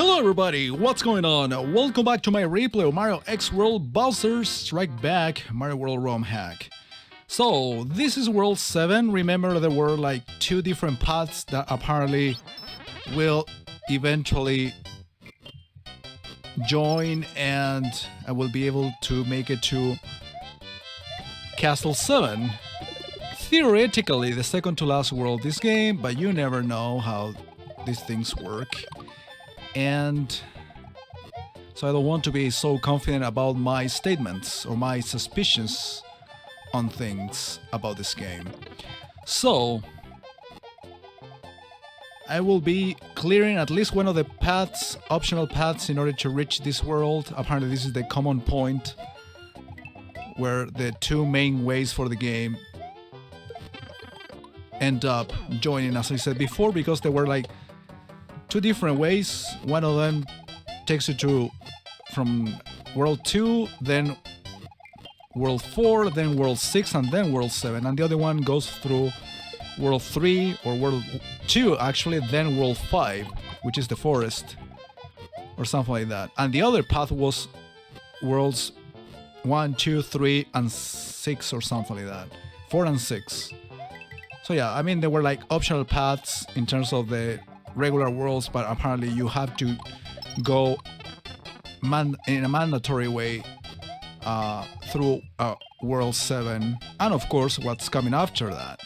Hello everybody, what's going on? Welcome back to my replay of Mario X World Bowser's Strike Back Mario World ROM hack. So, this is World 7. Remember there were like two different paths that apparently will eventually join and I will be able to make it to Castle 7. Theoretically, the second to last world this game, but you never know how these things work. And so I don't want to be so confident about my statements or my suspicions on things about this game. So I will be clearing at least one of the paths, optional paths, in order to reach this world. Apparently this is the common point where the two main ways for the game end up joining, as I said before, because they were like two different ways. One of them takes you to from World 2, then World 4, then World 6, and then World 7. And the other one goes through World 3, or World 2 actually, then World 5, which is the forest, or something like that. And the other path was Worlds 1, 2, 3, and 6, or something like that. 4 and 6. So yeah, I mean, they were like optional paths in terms of the regular worlds, but apparently you have to go in a mandatory way through World 7, and of course what's coming after that.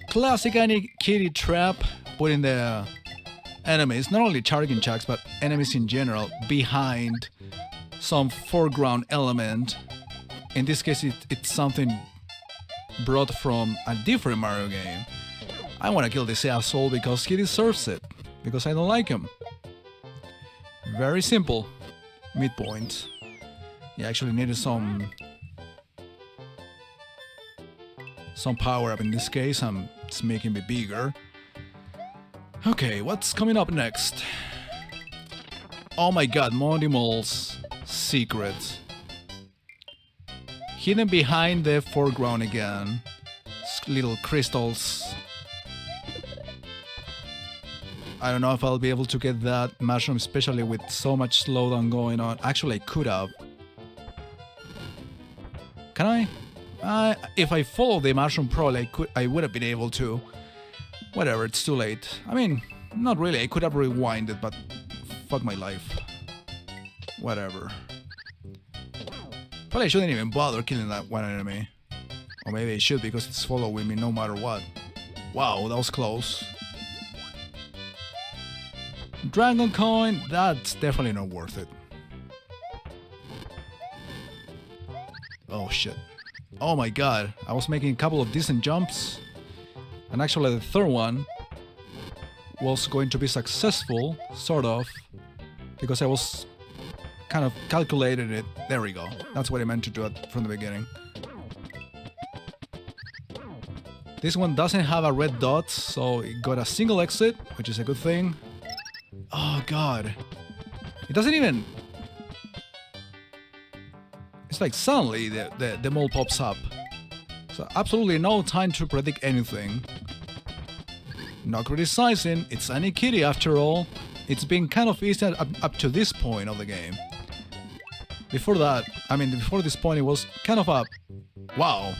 Classic kitty trap, putting the enemies, not only charging jacks, but enemies in general, behind some foreground element. In this case it's something brought from a different Mario game. I want to kill this asshole because he deserves it, because I don't like him. Very simple. Midpoint. He actually needed some power up in this case, and it's making me bigger. Okay, what's coming up next? Oh my god, Monty Mole's secret. Hidden behind the foreground again. Little crystals. I don't know if I'll be able to get that mushroom, especially with so much slowdown going on. Actually, I could have. Can I? If I follow the mushroom probably I would have been able to. Whatever, it's too late. I mean, not really. I could have rewinded, but fuck my life. Whatever. Probably I shouldn't even bother killing that one enemy. Or maybe I should, because it's following me no matter what. Wow, that was close. Dragon coin, that's definitely not worth it. Oh shit. Oh my god, I was making a couple of decent jumps. And actually the third one was going to be successful, sort of, because I was kind of calculated it. There we go. That's what I meant to do from the beginning. This one doesn't have a red dot, so it got a single exit, which is a good thing. Oh god. It doesn't even... It's like suddenly the mole pops up. So absolutely no time to predict anything. Not criticizing, it's any kitty after all. It's been kind of easy up to this point of the game. Before that, I mean, before this point, it was kind of a... Wow.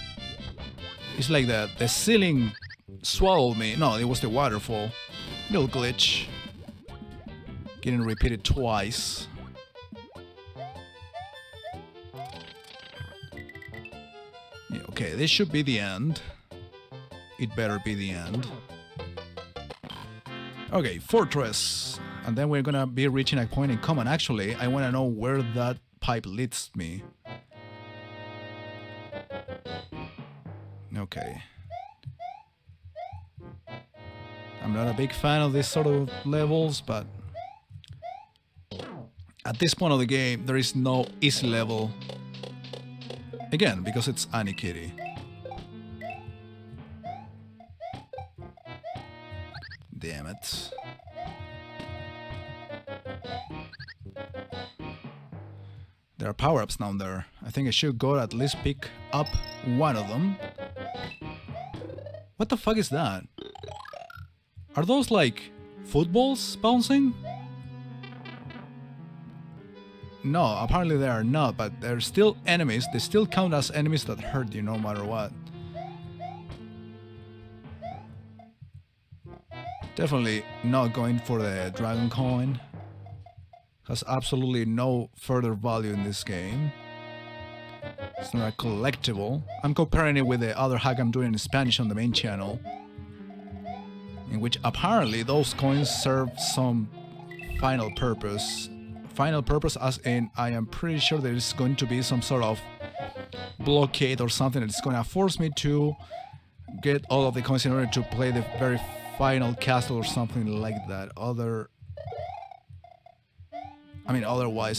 It's like the ceiling swallowed me. No, it was the waterfall. Little glitch. Getting repeated twice. Yeah, okay, this should be the end. It better be the end. Okay, fortress. And then we're gonna be reaching a point in common. Actually, I want to know where that pipe leads me. Okay. I'm not a big fan of this sort of levels, but at this point of the game, there is no easy level. Again, because it's Annie Kitty. Damn it. There are power-ups down there. I think I should go at least pick up one of them. What the fuck is that? Are those like footballs bouncing? No, apparently they are not, but they're still enemies. They still count as enemies that hurt you no matter what. Definitely not going for the dragon coin. Has absolutely no further value in this game. It's not a collectible. I'm comparing it with the other hack I'm doing in Spanish on the main channel, in which apparently those coins serve some final purpose. Final purpose as in, I am pretty sure there is going to be some sort of blockade or something that's going to force me to get all of the coins in order to play the very final castle or something like that. Otherwise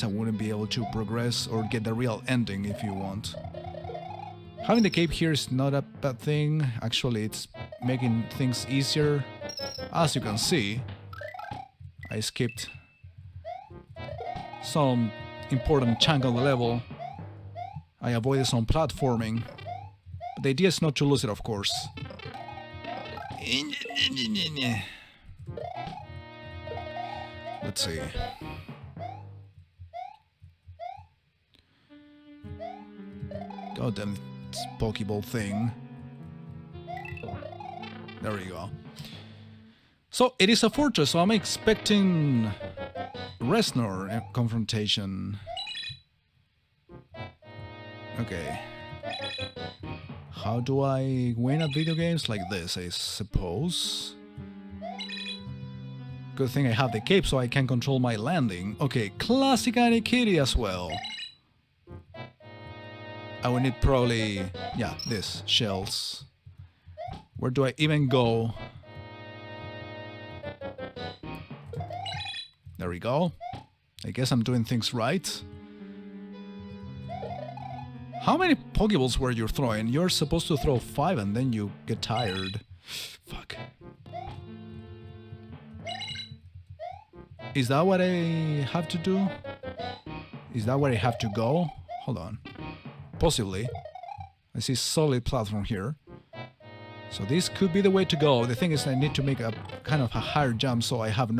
I wouldn't be able to progress or get the real ending if you want. Having the cape here is not a bad thing. Actually, it's making things easier. As you can see, I skipped some important chunk of the level. I avoided some platforming. But the idea is not to lose it, of course. Let's see. Goddamn Pokeball thing. There we go. So it is a fortress, so I'm expecting Reznor confrontation. Okay. How do I win at video games? Like this, I suppose. Good thing I have the cape so I can control my landing. Okay, classic Anikiri as well. I will need probably, yeah, this, shells. Where do I even go? There we go. I guess I'm doing things right. How many Pokeballs were you throwing? You're supposed to throw 5 and then you get tired. Fuck. Is that what I have to do? Is that where I have to go? Hold on. Possibly. I see solid platform here. So this could be the way to go. The thing is I need to make a kind of a higher jump so I have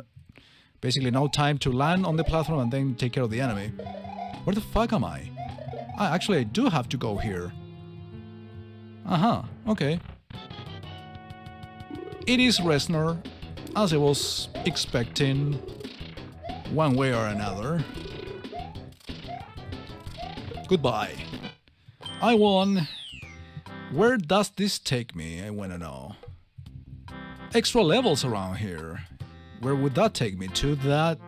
basically no time to land on the platform and then take care of the enemy. Where the fuck am I? Actually, I do have to go here. Okay. It is Reznor, as I was expecting, one way or another. Goodbye. I won. Where does this take me? I wanna know. Extra levels around here. Where would that take me? To that...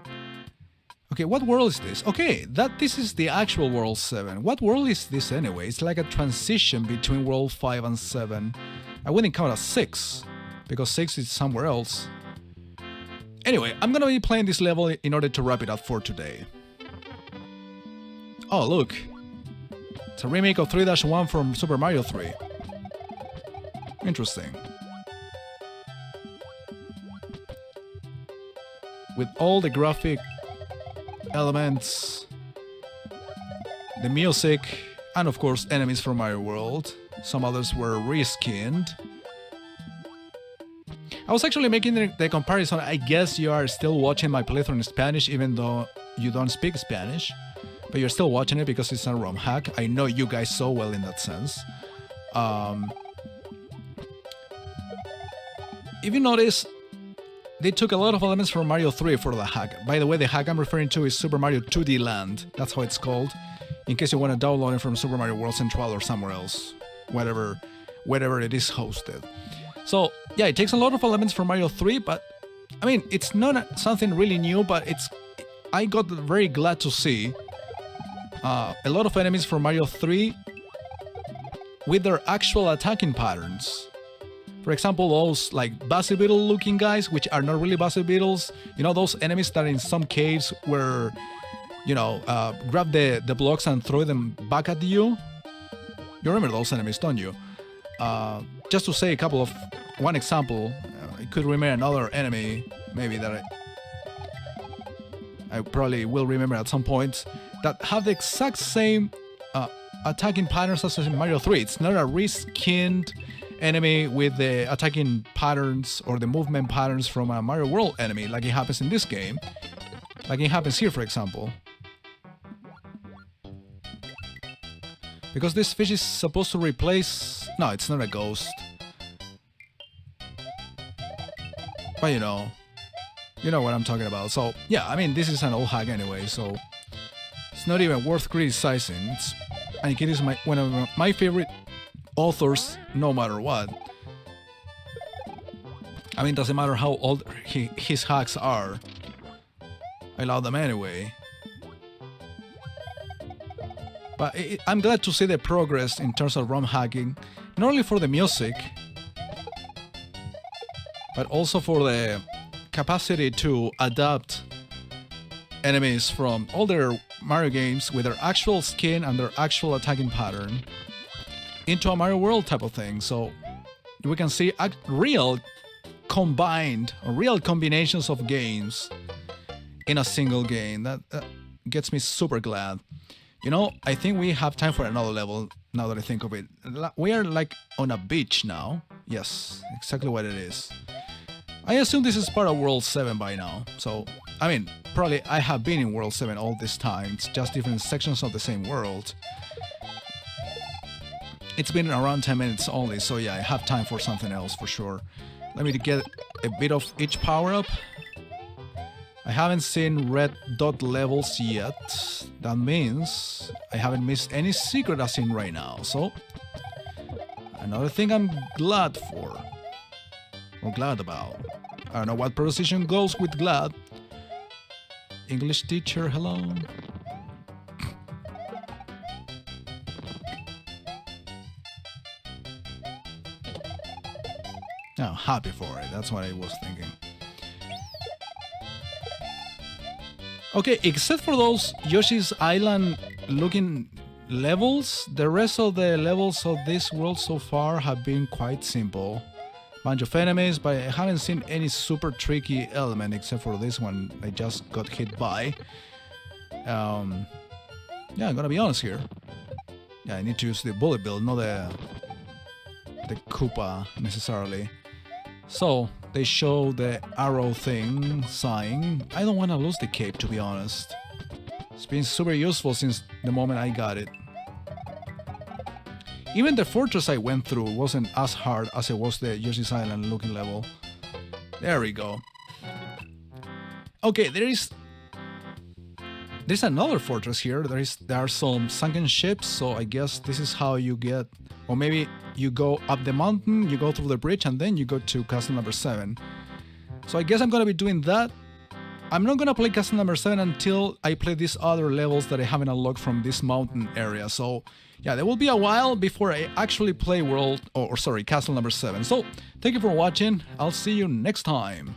Okay, what world is this? Okay, this is the actual World 7. What world is this anyway? It's like a transition between World 5 and 7. I wouldn't count as 6, because 6 is somewhere else. Anyway, I'm gonna be playing this level in order to wrap it up for today. Oh, look. It's a remake of 3-1 from Super Mario 3. Interesting. With all the graphic elements, the music, and of course enemies from Mario World. Some others were reskinned. I was actually making the comparison. I guess you are still watching my playthrough in Spanish even though you don't speak Spanish. But you're still watching it because it's a ROM hack. I know you guys so well in that sense. If you notice, they took a lot of elements from Mario 3 for the hack. By the way, the hack I'm referring to is Super Mario 2D Land. That's how it's called. In case you want to download it from Super Mario World Central or somewhere else. Wherever it is hosted. So, yeah, it takes a lot of elements from Mario 3, but... I mean, it's not something really new, but I got very glad to see a lot of enemies from Mario 3 with their actual attacking patterns. For example, those like Bassy Beetle looking guys, which are not really Bassy Beetles. You know, those enemies that in some caves where, you know, grab the blocks and throw them back at you. You remember those enemies, don't you? Just to say one example, I could remember another enemy, maybe that I probably will remember at some point, that have the exact same attacking patterns as in Mario 3. It's not a reskinned enemy with the attacking patterns or the movement patterns from a Mario World enemy, like it happens in this game. Like it happens here, for example. Because this fish is supposed to replace... No, it's not a ghost. But you know what I'm talking about. So, yeah, I mean, this is an old hack anyway, so... It's not even worth criticizing. I think it is one of my favorite authors, no matter what. I mean, it doesn't matter how old his hacks are. I love them anyway. But I'm glad to see the progress in terms of ROM hacking, not only for the music, but also for the capacity to adapt enemies from older Mario games with their actual skin and their actual attacking pattern into a Mario World type of thing. So we can see real combinations of games in a single game. That gets me super glad. You know, I think we have time for another level now that I think of it. We are like on a beach now. Yes, exactly what it is. I assume this is part of World 7 by now. So, I mean, probably I have been in World 7 all this time. It's just different sections of the same world. It's been around 10 minutes only, so yeah, I have time for something else for sure. Let me get a bit of each power-up. I haven't seen red dot levels yet. That means I haven't missed any secret as in right now. So, another thing I'm glad for. Or glad about. I don't know what preposition goes with glad. English teacher, hello. No, happy for it. That's what I was thinking. Okay, except for those Yoshi's Island looking levels, the rest of the levels of this world so far have been quite simple. Bunch of enemies, but I haven't seen any super tricky element except for this one I just got hit by. Yeah, I'm gonna be honest here. Yeah, I need to use the bullet bill, not the Koopa necessarily. So, they show the arrow thing, sign. I don't want to lose the cape, to be honest. It's been super useful since the moment I got it. Even the fortress I went through wasn't as hard as it was the Yoshi's Island looking level. There we go. Okay, there's another fortress here. There are some sunken ships, so I guess this is how you get... Or maybe you go up the mountain, you go through the bridge, and then you go to castle number 7. So I guess I'm gonna be doing that. I'm not gonna play castle number 7 until I play these other levels that I haven't unlocked from this mountain area. So yeah, there will be a while before I actually play castle number 7. So thank you for watching. I'll see you next time.